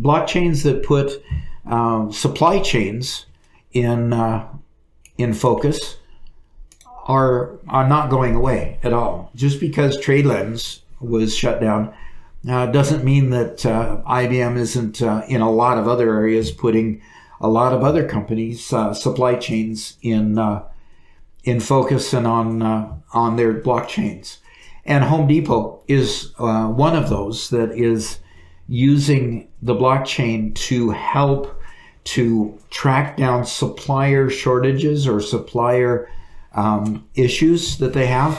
blockchains that put supply chains in focus are not going away at all. Just because TradeLens was shut down doesn't mean that IBM isn't in a lot of other areas putting a lot of other companies' supply chains in focus and on their blockchains. And Home Depot is one of those that is using the blockchain to help to track down supplier shortages or supplier issues that they have.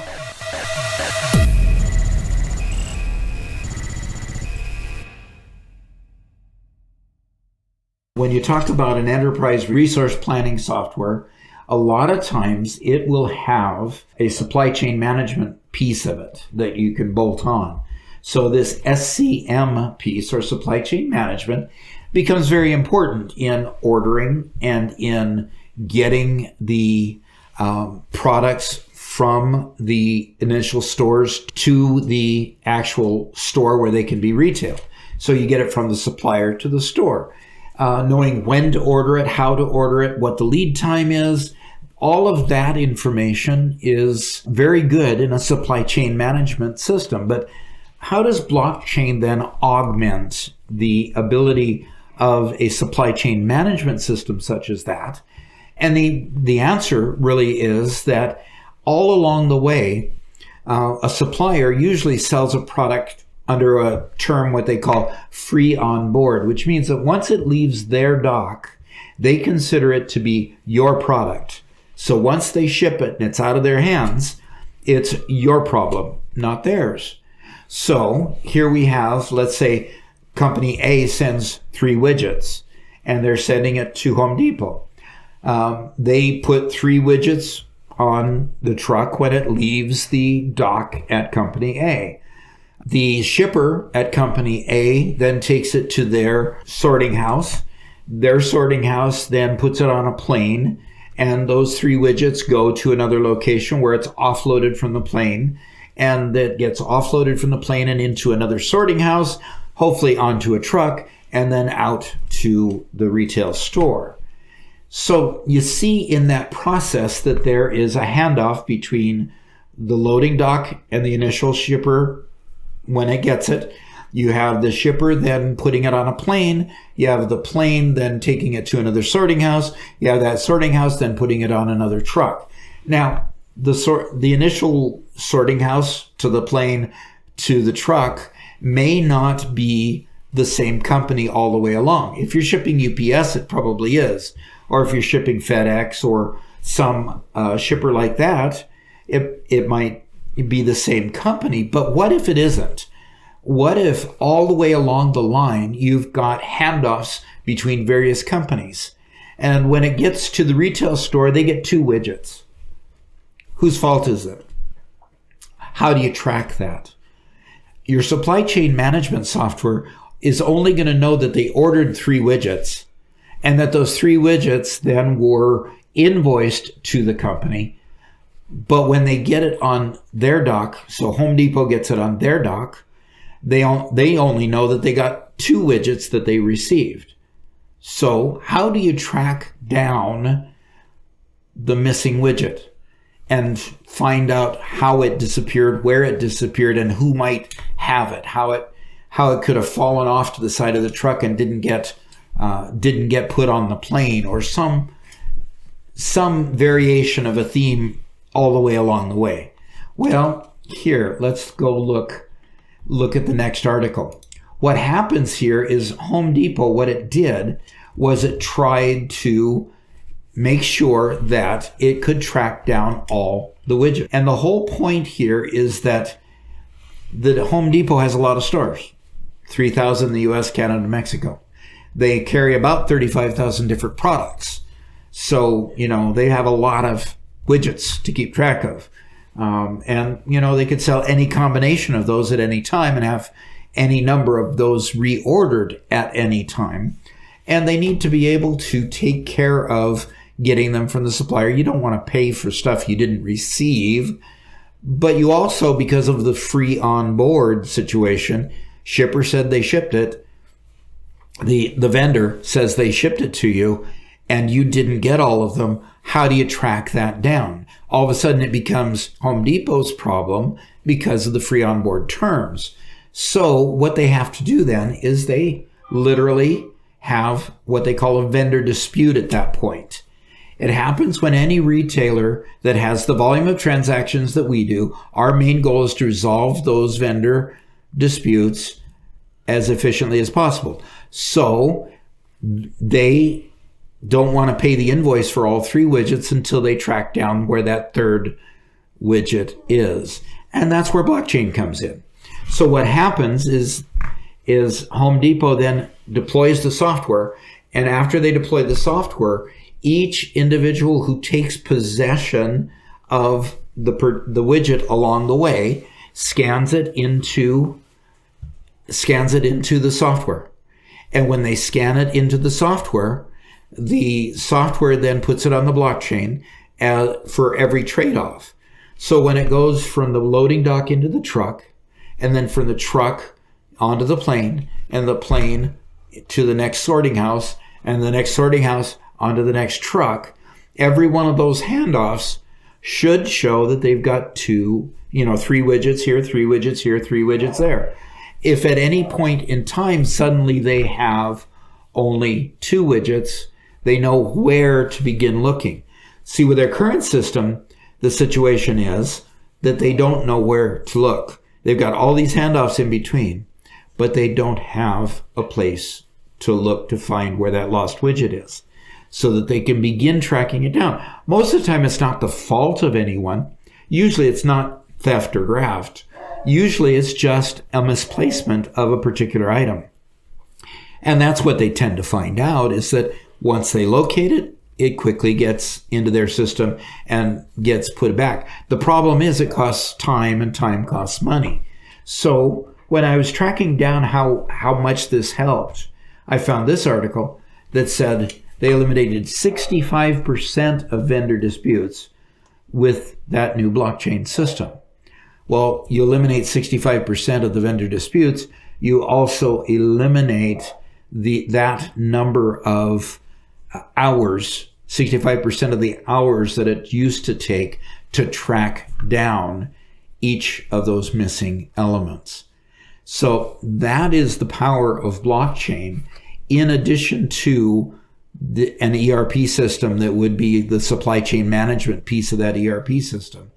When you talk about an enterprise resource planning software, a lot of times it will have a supply chain management piece of it that you can bolt on. So this SCM piece, or supply chain management, becomes very important in ordering and in getting the products from the initial stores to the actual store where they can be retailed. So you get it from the supplier to the store. Knowing when to order it, how to order it, what the lead time is, all of that information is very good in a supply chain management system. But how does blockchain then augment the ability of a supply chain management system such as that? And the answer really is that all along the way, a supplier usually sells a product under a term what they call free on board, which means that once it leaves their dock, they consider it to be your product. So once they ship it and it's out of their hands, it's your problem, not theirs. So here we have, let's say, company A sends 3 widgets and they're sending it to Home Depot. They put 3 widgets on the truck when it leaves the dock at company A. The shipper at company A then takes it to their sorting house. Their sorting house then puts it on a plane, and those 3 widgets go to another location where it's offloaded from the plane, and that gets offloaded from the plane and into another sorting house, hopefully onto a truck, and then out to the retail store. So you see in that process that there is a handoff between the loading dock and the initial shipper when it gets it. You have the shipper then putting it on a plane. You have the plane then taking it to another sorting house. You have that sorting house then putting it on another truck. Now, the initial sorting house to the plane to the truck may not be the same company all the way along. If you're shipping UPS, it probably is. Or if you're shipping FedEx or some shipper like that, it might be the same company. But what if it isn't? What if all the way along the line you've got handoffs between various companies, and when it gets to the retail store they get 2 widgets? Whose fault is it? How do you track that? Your supply chain management software is only going to know that they ordered 3 widgets and that those 3 widgets then were invoiced to the company. But when they get it on their dock, so Home Depot gets it on their dock, they only know that they got 2 widgets that they received. So how do you track down the missing widget and find out how it disappeared, where it disappeared, and who might have it, how it could have fallen off to the side of the truck and didn't get put on the plane, or some variation of a theme all the way along the way? Well, here, let's go look at the next article. What happens here is Home Depot, what it did was it tried to make sure that it could track down all the widgets. And the whole point here is that Home Depot has a lot of stores, 3,000 in the US, Canada, and Mexico. They carry about 35,000 different products. So, they have a lot of widgets to keep track of. And they could sell any combination of those at any time and have any number of those reordered at any time. And they need to be able to take care of getting them from the supplier. You don't want to pay for stuff you didn't receive, but you also, because of the free on board situation, shipper said they shipped it. the vendor says they shipped it to you and you didn't get all of them, how do you track that down? All of a sudden it becomes Home Depot's problem because of the free onboard terms. So what they have to do then is they literally have what they call a vendor dispute at that point. It happens when any retailer that has the volume of transactions that we do, our main goal is to resolve those vendor disputes as efficiently as possible. So they don't want to pay the invoice for all 3 widgets until they track down where that 3rd widget is. And that's where blockchain comes in. So what happens is Home Depot then deploys the software, and after they deploy the software, each individual who takes possession of the widget along the way scans it into the software. And when they scan it into the software then puts it on the blockchain for every trade-off. So when it goes from the loading dock into the truck, and then from the truck onto the plane, and the plane to the next sorting house, and the next sorting house onto the next truck, every one of those handoffs should show that they've got 3 widgets here, 3 widgets here, 3 widgets there. If at any point in time suddenly they have only 2 widgets, they know where to begin looking. See, with their current system, the situation is that they don't know where to look. They've got all these handoffs in between, but they don't have a place to look to find where that lost widget is so that they can begin tracking it down. Most of the time, it's not the fault of anyone. Usually, it's not theft or graft. Usually, it's just a misplacement of a particular item. And that's what they tend to find out, is that once they locate it, it quickly gets into their system and gets put back. The problem is it costs time, and time costs money. So when I was tracking down how much this helped, I found this article that said they eliminated 65% of vendor disputes with that new blockchain system. Well, you eliminate 65% of the vendor disputes, you also eliminate that number of hours, 65% of the hours that it used to take to track down each of those missing elements. So that is the power of blockchain, in addition to an ERP system that would be the supply chain management piece of that ERP system.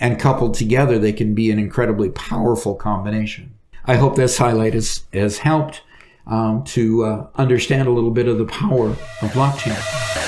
And coupled together, they can be an incredibly powerful combination. I hope this highlight has helped to understand a little bit of the power of blockchain.